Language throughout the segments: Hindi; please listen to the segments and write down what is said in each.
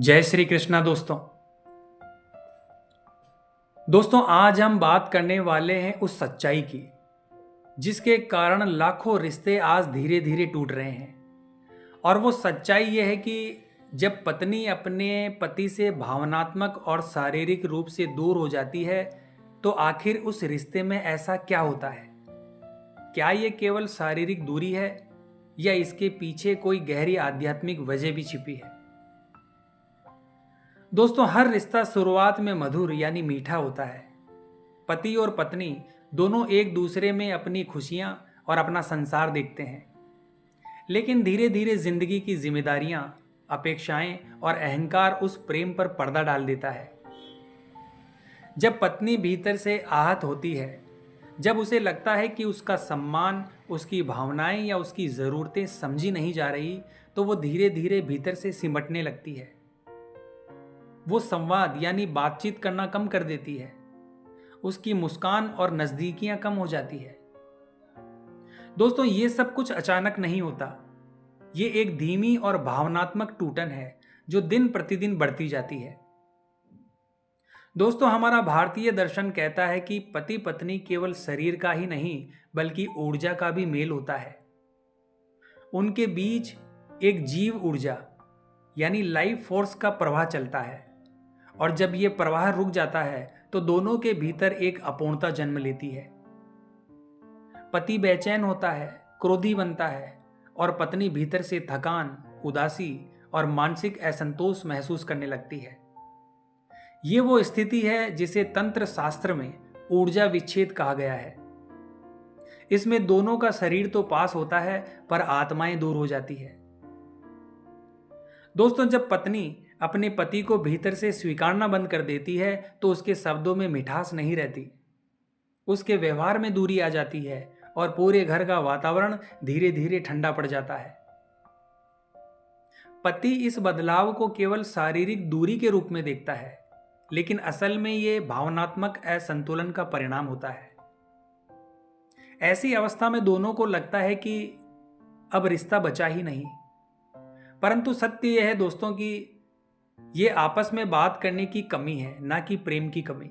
जय श्री कृष्णा दोस्तों आज हम बात करने वाले हैं उस सच्चाई की जिसके कारण लाखों रिश्ते आज धीरे धीरे टूट रहे हैं। और वो सच्चाई ये है कि जब पत्नी अपने पति से भावनात्मक और शारीरिक रूप से दूर हो जाती है तो आखिर उस रिश्ते में ऐसा क्या होता है। क्या ये केवल शारीरिक दूरी है या इसके पीछे कोई गहरी आध्यात्मिक वजह भी छिपी है। दोस्तों हर रिश्ता शुरुआत में मधुर यानी मीठा होता है। पति और पत्नी दोनों एक दूसरे में अपनी खुशियां और अपना संसार देखते हैं, लेकिन धीरे धीरे जिंदगी की जिम्मेदारियां, अपेक्षाएं और अहंकार उस प्रेम पर पर्दा डाल देता है। जब पत्नी भीतर से आहत होती है, जब उसे लगता है कि उसका सम्मान, उसकी भावनाएं या उसकी ज़रूरतें समझी नहीं जा रही, तो वो धीरे धीरे भीतर से सिमटने लगती है। वो संवाद यानी बातचीत करना कम कर देती है। उसकी मुस्कान और नजदीकियां कम हो जाती है। दोस्तों ये सब कुछ अचानक नहीं होता। ये एक धीमी और भावनात्मक टूटन है जो दिन प्रतिदिन बढ़ती जाती है। दोस्तों हमारा भारतीय दर्शन कहता है कि पति पत्नी केवल शरीर का ही नहीं बल्कि ऊर्जा का भी मेल होता है। उनके बीच एक जीव ऊर्जा यानी लाइफ फोर्स का प्रवाह चलता है, और जब यह प्रवाह रुक जाता है तो दोनों के भीतर एक अपूर्णता जन्म लेती है। पति बेचैन होता है, क्रोधी बनता है, और पत्नी भीतर से थकान, उदासी और मानसिक असंतोष महसूस करने लगती है। ये वो स्थिति है जिसे तंत्र शास्त्र में ऊर्जा विच्छेद कहा गया है। इसमें दोनों का शरीर तो पास होता है पर आत्माएं दूर हो जाती है। दोस्तों जब पत्नी अपने पति को भीतर से स्वीकारना बंद कर देती है तो उसके शब्दों में मिठास नहीं रहती, उसके व्यवहार में दूरी आ जाती है और पूरे घर का वातावरण धीरे धीरे ठंडा पड़ जाता है। पति इस बदलाव को केवल शारीरिक दूरी के रूप में देखता है, लेकिन असल में यह भावनात्मक असंतुलन का परिणाम होता है। ऐसी अवस्था में दोनों को लगता है कि अब रिश्ता बचा ही नहीं, परंतु सत्य यह है दोस्तों कि ये आपस में बात करने की कमी है, ना कि प्रेम की कमी।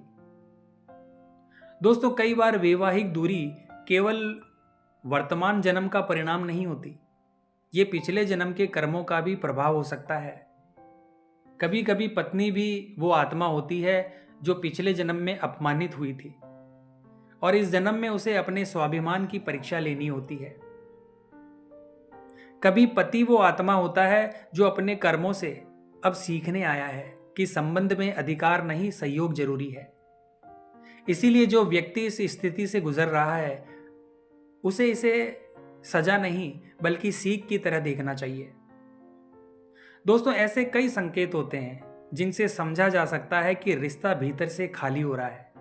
दोस्तों कई बार वैवाहिक दूरी केवल वर्तमान जन्म का परिणाम नहीं होती, ये पिछले जन्म के कर्मों का भी प्रभाव हो सकता है। कभी कभी पत्नी भी वो आत्मा होती है जो पिछले जन्म में अपमानित हुई थी और इस जन्म में उसे अपने स्वाभिमान की परीक्षा लेनी होती है। कभी पति वो आत्मा होता है जो अपने कर्मों से अब सीखने आया है कि संबंध में अधिकार नहीं, सहयोग जरूरी है। इसीलिए जो व्यक्ति इस स्थिति से गुजर रहा है उसे इसे सजा नहीं बल्कि सीख की तरह देखना चाहिए। दोस्तों ऐसे कई संकेत होते हैं जिनसे समझा जा सकता है कि रिश्ता भीतर से खाली हो रहा है।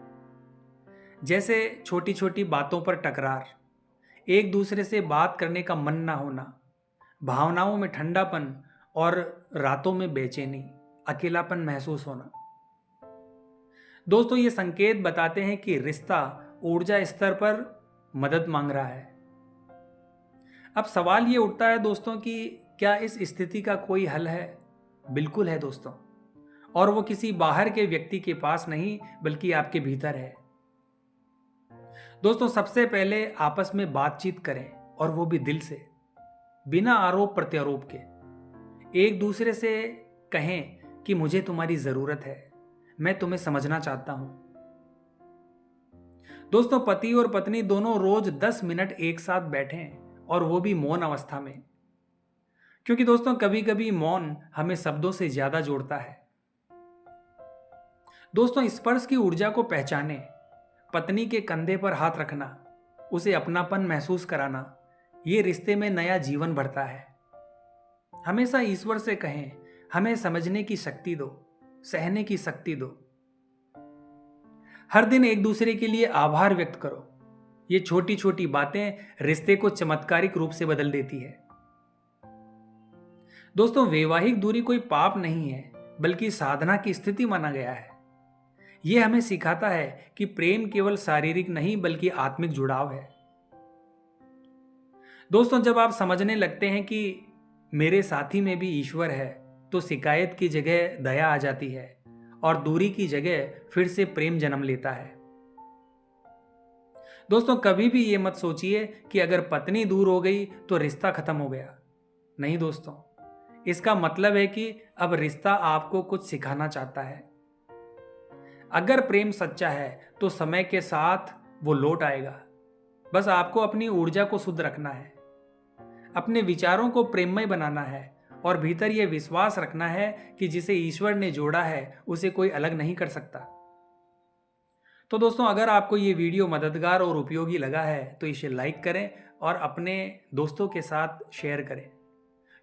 जैसे छोटी छोटी बातों पर टकरार, एक दूसरे से बात करने का मन ना होना, भावनाओं में ठंडापन और रातों में बेचैनी, अकेलापन महसूस होना। दोस्तों ये संकेत बताते हैं कि रिश्ता ऊर्जा स्तर पर मदद मांग रहा है। अब सवाल ये उठता है दोस्तों कि क्या इस स्थिति का कोई हल है? बिल्कुल है दोस्तों, और वो किसी बाहर के व्यक्ति के पास नहीं बल्कि आपके भीतर है। दोस्तों सबसे पहले आपस में बातचीत करें, और वो भी दिल से, बिना आरोप प्रत्यारोप के। एक दूसरे से कहें कि मुझे तुम्हारी जरूरत है, मैं तुम्हें समझना चाहता हूं। दोस्तों पति और पत्नी दोनों रोज 10 मिनट एक साथ बैठें, और वो भी मौन अवस्था में, क्योंकि दोस्तों कभी कभी मौन हमें शब्दों से ज्यादा जोड़ता है। दोस्तों स्पर्श की ऊर्जा को पहचानें। पत्नी के कंधे पर हाथ रखना, उसे अपनापन महसूस कराना, ये रिश्ते में नया जीवन भरता है। हमेशा ईश्वर से कहें, हमें समझने की शक्ति दो, सहने की शक्ति दो। हर दिन एक दूसरे के लिए आभार व्यक्त करो। ये छोटी छोटी बातें रिश्ते को चमत्कारिक रूप से बदल देती है। दोस्तों वैवाहिक दूरी कोई पाप नहीं है बल्कि साधना की स्थिति माना गया है। यह हमें सिखाता है कि प्रेम केवल शारीरिक नहीं बल्कि आत्मिक जुड़ाव है। दोस्तों जब आप समझने लगते हैं कि मेरे साथी में भी ईश्वर है, तो शिकायत की जगह दया आ जाती है और दूरी की जगह फिर से प्रेम जन्म लेता है। दोस्तों, कभी भी ये मत सोचिए कि अगर पत्नी दूर हो गई तो रिश्ता खत्म हो गया। नहीं दोस्तों, इसका मतलब है कि अब रिश्ता आपको कुछ सिखाना चाहता है। अगर प्रेम सच्चा है तो समय के साथ वो लौट आएगा। बस आपको अपनी ऊर्जा को शुद्ध रखना है, अपने विचारों को प्रेममय बनाना है और भीतर यह विश्वास रखना है कि जिसे ईश्वर ने जोड़ा है उसे कोई अलग नहीं कर सकता। तो दोस्तों, अगर आपको ये वीडियो मददगार और उपयोगी लगा है तो इसे लाइक करें और अपने दोस्तों के साथ शेयर करें,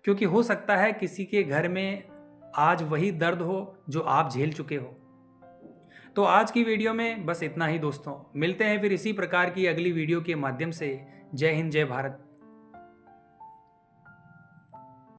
क्योंकि हो सकता है किसी के घर में आज वही दर्द हो जो आप झेल चुके हो। तो आज की वीडियो में बस इतना ही दोस्तों। मिलते हैं फिर इसी प्रकार की अगली वीडियो के माध्यम से। जय हिंद, जय भारत।